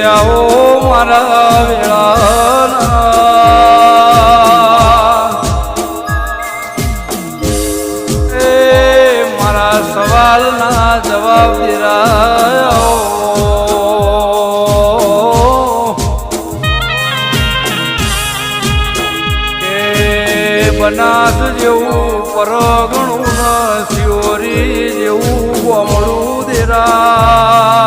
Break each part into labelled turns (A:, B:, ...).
A: આવો મારા વેળાના એ મારા સવાલના જવાબ દેરાયો કે બનાસ જેવું પરગણું ન શિવરી જેવું ગોમડું દેરા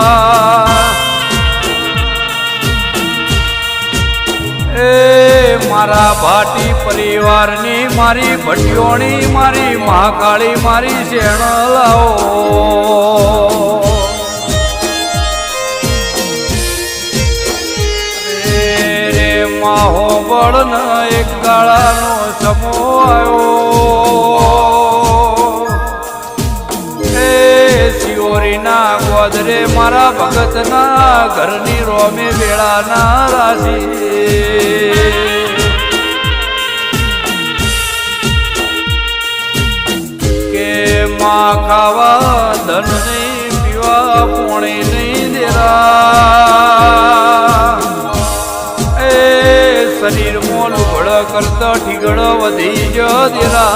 A: એ મારા ભાટી પરિવારની મારી ભટિયોણી મારી મહાકાળી મારી શેણ લાવો રે માહો બળન એક ગાળાનો સમો આવ્યો એ શિવરીના ગોદરે મારા ભગતના ઘરની રોમે વેળાના રાશી કે માં ખાવા ધન નહીં પીવા પોણી નહીં દેરા એ શરીર મોલ ભળ કરતા ઠીગળ વધી જ દેરા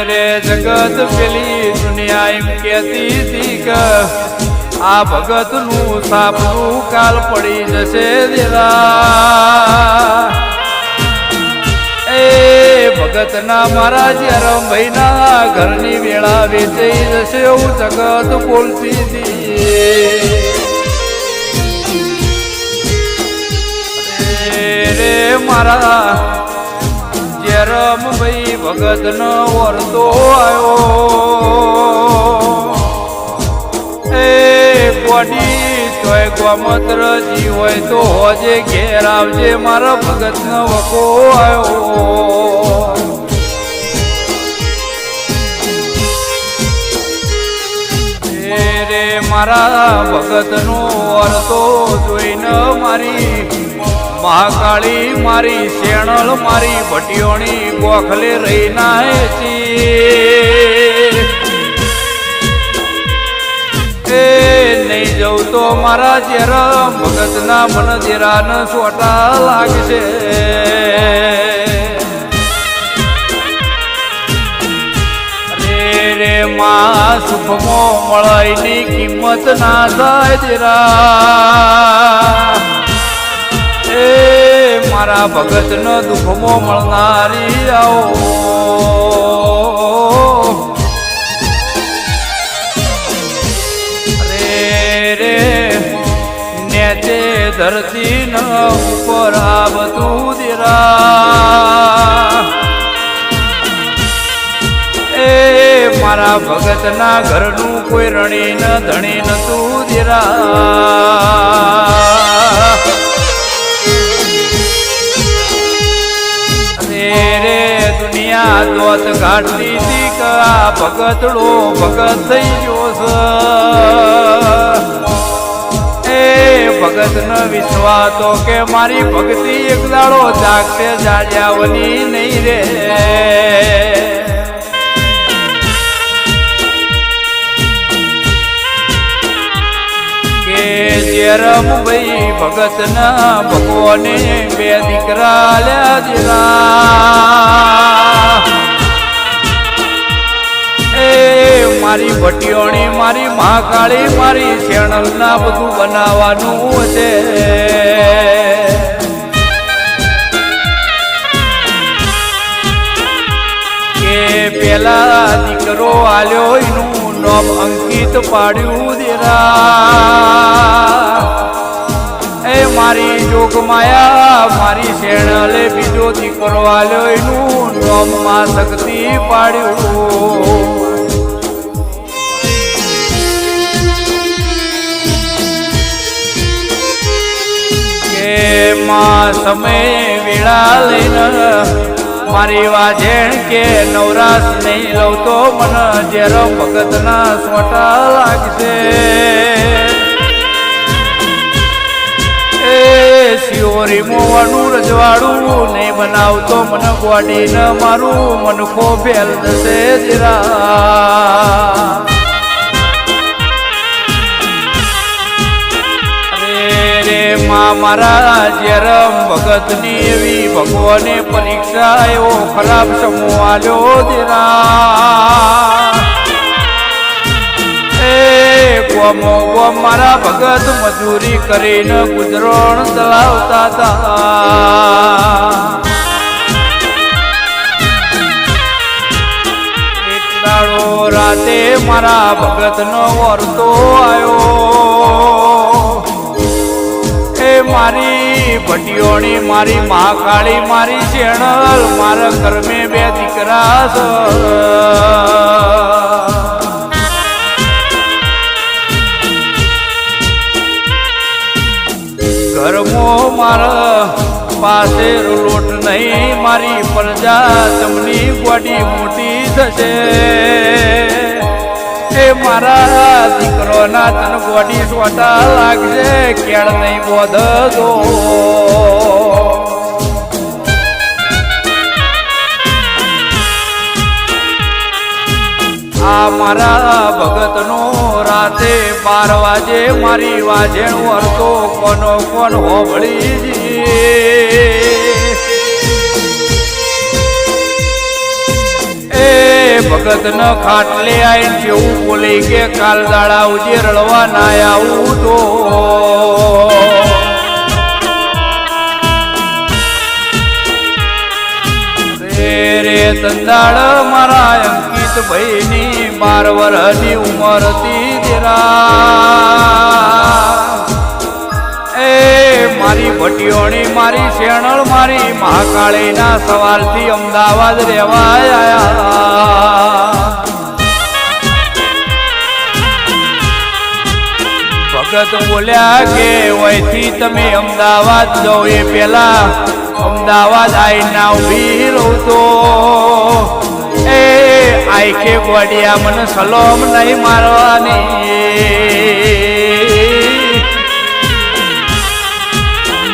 A: રે જગત પેલી દુનિયા એમ કહેતી હતી કે આ ભગતનું સાપનું કાલ પડી જશે દેરા એ ભગતના મારા જ્યાં ભાઈના ઘરની વેળા વેચાઈ જશે એવું જગત બોલતી હતી રે મારા જેરમ ભાઈ ભગતનો વરતો આવ્યો એ કોડી તોય ગોમત્ર જી હોય તો હોજે ઘેર આવજે મારા ભગતનો વકો આવ્યો રે મારા ભગતનો વરતો જોઈને મારી મહાકાળી મારી શેણલ મારી ભટિયોણી ગોખલે રહી નાય એ નહીં જવું તો મારા ચહેરા ભગતના મન દેરાન સોટા લાગશે રે માં સુખમાં મળાયની કિંમત ના થાય દેરા એ મારા ભગતનો દુઃખમાં મળનારી આવો રે નેચે ધરતી ન ઉપર આવતું દેરા એ મારા ભગતના ઘરનું કોઈ રણી ન ધણી નતું દેરા રે દુનિયા દોત કાઢતી હતી કે આ ભગતડો ભગત થઈ ગયો છે એ ભગત ન વિશ્વાતો કે મારી ભક્તિ એક દાડો જાગશે જાજાવની નહીં રે કે જેરમ ભાઈ ભગતના ભગવાને બે દીકરા લ્યા દીરા એ મારી ભટિયોણી મારી મહાકાળી મારી શેણલ ના બધું બનાવવાનું છે કે પેલા દીકરો આલ્યો એનું નામ અંકિત પાડ્યું દેરા એ મારી જોગમાયા મારી શેણલે બીજો દીકરો આલ્યો એનું નામ માં શક્તિ પાડ્યું માં સમય વેળા લઈને મારી વાજેણ કે નવરાશ નહીં લઉં તો મને જેરો ભગતના સોટા લાગશે એ શિયોરી મોવાનું રજવાડું નહીં બનાવતો મન ગોડી ન મારું મનખો ફેલ જશે જીરા મારા જેરમ ભગતની એવી ભગવાને પરીક્ષા એવો ખરાબ સમૂહ આલ્યો દેરા એ ગોમો ગોમ મારા ભગત મજૂરી કરીને ગુજરાન ચલાવતા હતા એક દાડો રાતે મારા ભગતનો વર્તો આવ્યો મારી ભટિયોણી મારી મહાકાળી મારી ચેણલ મારા કર્મે બે દીકરા ઘરમો મારા પાસે લોટ નહીં મારી પ્રજા તમની ગોડી મોટી થશે મારા દીકરોના તન ગોડી સોટા લાગશે કેળ નહીં બોધો આ મારા ભગતનો રાતે 12 વાગે મારી વાજેણ વર્તો કોનો કોણ હોભળી ભગત ન ખાટલે આઈને જેવું બોલે કે કાલ દાડા ઉજે રળવા ના આવું તો રે તંદાળ મારા અંકિત ભાઈની 12 વર્ષની ઉંમર હતી તેરા એ મારી ભટિયોણી મારી શેણળ મારી મહાકાળીના સવારથી અમદાવાદ રહેવા આયા ભગત બોલ્યા કે ઓયથી તમે અમદાવાદ જાઓ એ પેલા અમદાવાદ આઈના ઉભી રહું તો એ આઈ કે ગોડિયા મને સલોમ નહીં મારવાની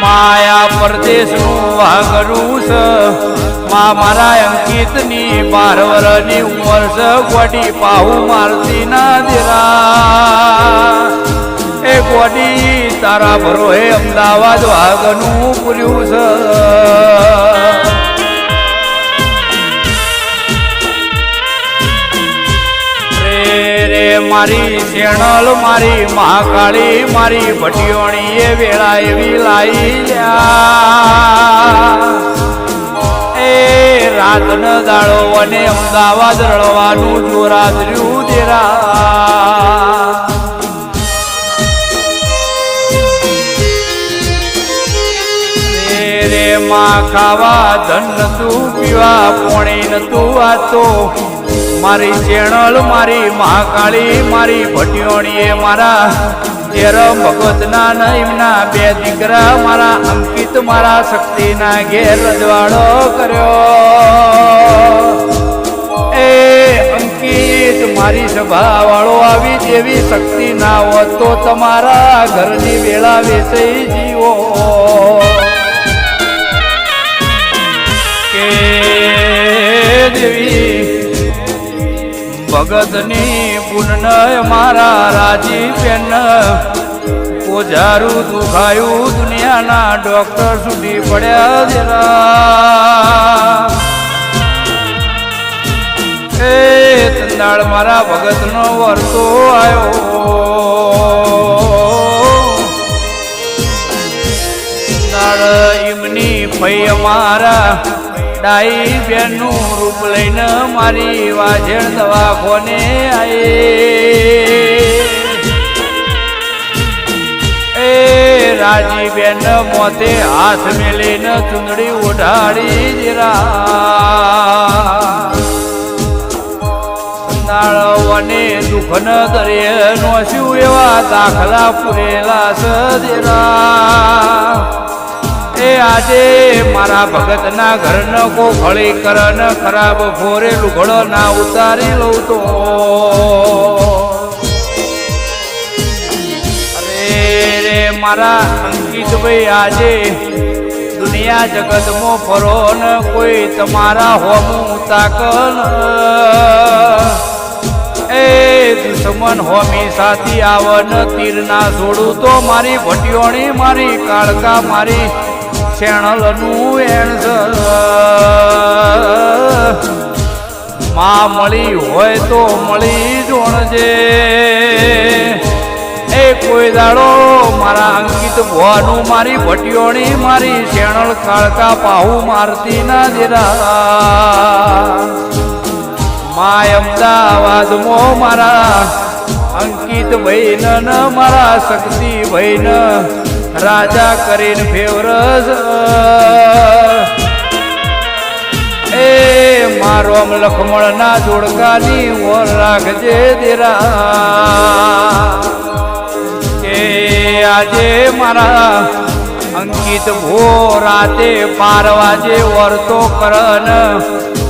A: માયા પરદેશનું વાગરું છે મારા અંકિતની 12 વર્ષની ઉંમર છે ગોડી પાહુ મારતી ના દેરા એ ગોડી તારા ભરો હે અમદાવાદ વાગનું પૂર્યું છે રે મારી શેણલ મારી મહાકાળી મારી ભટિયોણી એ વેળા એવી લાઈ એ રાત ન દાડો અને અમદાવાદ રળવાનું જોરાદર્યું દેરા રે માં ખાવા ધન નતું પીવા પોણી નતું આતો મારી ચેણલ મારી મહાકાળી મારી ભટિયોણીએ મારા જેરમ ભગતના નઈમના 2 દીકરા મારા અંકિત મારા શક્તિના ઘેર રજવાડો કર્યો એ અંકિત મારી સભા વાળો આવી જેવી શક્તિ ના હોત તો તમારા ઘરની વેળા વેચાઈ જીવો કે દેવી ભગતની પુનઃ મારા રાજી પેન પોજારું દુખાયું દુનિયાના ડોક્ટર સુધી પડ્યા જરા એ તંદાળ મારા ભગતનો વર્તો આવ્યો તંદાળ ઈમની ફઈ અમારા ડાઈ બેનનું રૂપ લઈને મારી વાજણ દવાખોને આયે એ રાજી બેન મોતે હાથ મેલીને ચૂંદડી ઓઢાડી જરા સંદાળવાને દુઃખ ન દરિયે નોસ્યું એવા દાખલા પૂરેલા સજરા એ આજે મારા ભગતના ઘરનો કો ખળી કરન ખરાબ ફોરે લુગડો ના ઉતારી લઉં તો અરે રે મારા અંકિતભાઈ આજે દુનિયા જગતમાં ફરો ન કોઈ તમારા હોમું તાકન એ દુશ્મન હોમી સાથી આવન તીર ના છોડું તો મારી ભટિયોણી મારી કાળકા મારી શેણલનું એણસ માં મળી હોય તો મળી જોણજે એ કોઈ દાડો મારા અંકિત ભવાનું મારી ભટિયોણી મારી શેણલ કાળકા પાહુ મારતી ના દેરા માય અમદાવાદમાં મારા અંકિત ભાઈ ન મારા શક્તિ ભાઈ ન રાજા કરીને ફેવરસ એ મારો લખમણ ના જોડકાની ઓર રાખજે દેરા કે આજે મારા અંકિત ભો રાતે 12 વાગે વર્તો કરન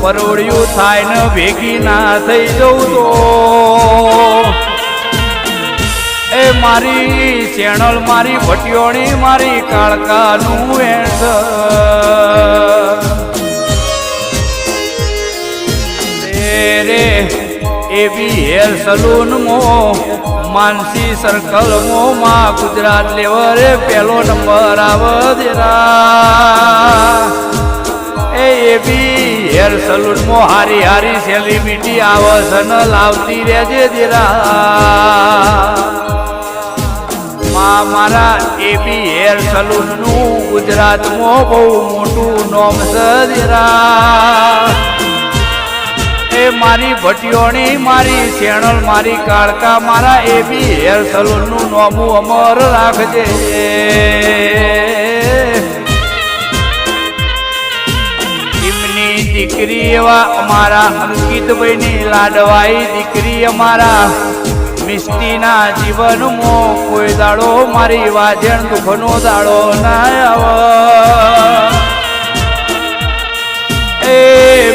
A: પરોળિયું થાય ને ભેગી ના થઈ જવું તો એ મારી ચેનલ મારી ભટિયોણી મારી કાળકાનું એણ રે એવી હેર સલૂન મો માનસી સર્કલ મો માં ગુજરાત લેવરે પહેલો નંબર આવદેરા એવી હેર સલૂન મો હારી હારી સેલિબ્રિટી આવસન લાવતી રહેજે દેરા માં મારા એવી હેર સલૂન નું ગુજરાતમાં બહુ મોટું નામ છે દેરા એ મારી ભટિયોણી મારી ચેનલ મારી કાળકા મારા એવી હેર સલૂન નું નોમું અમર રાખજે એમની દીકરી એવા અમારા અંકિતભાઈ ની લાડવાઈ દીકરી અમારા મિસ્ટીના જીવનમાં કોઈ દાડો મારી વાજણ દુઃખનો દાડો ના આવે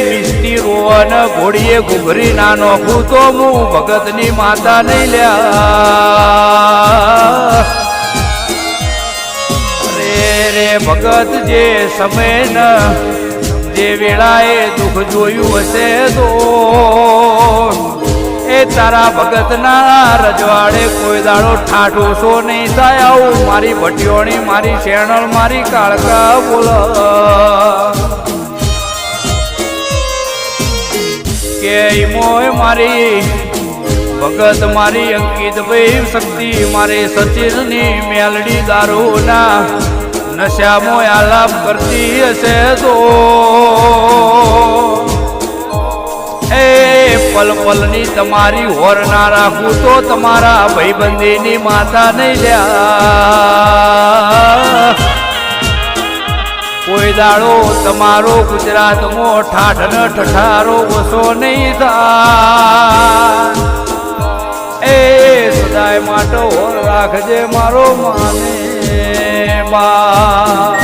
A: મિસ્ટી રોવન ઘોડીએ ઘૂઘરી ના નોખું તો હું ભગતની માતા નહીં લ્યા રે ભગત જે સમય ન જે વેળાએ દુઃખ જોયું હશે તો એ તારા ભગતના રજવાડે કોઈ દાડો ઠાઠો સો નહીં થાય આવું મારી ભટિયોણી મારી શેણલ મારી કાળકા બોલ કે મોય મારી ભગત મારી અંકિતભાઈ શક્તિ મારી સચિનની મેલડી દારૂના નશામાં આલાપ કરતી હશે તો એ પલ પલની તમારી હોર ના રાખું તો તમારા ભાઈબંધીની માતા નહીં લ્યા કોઈ દાડો તમારો ગુજરાતમાં ઠાઠ ન ઠઠારો ઓછો નહીં થાય એ સદાય માટે હોર રાખજે મારો માને બા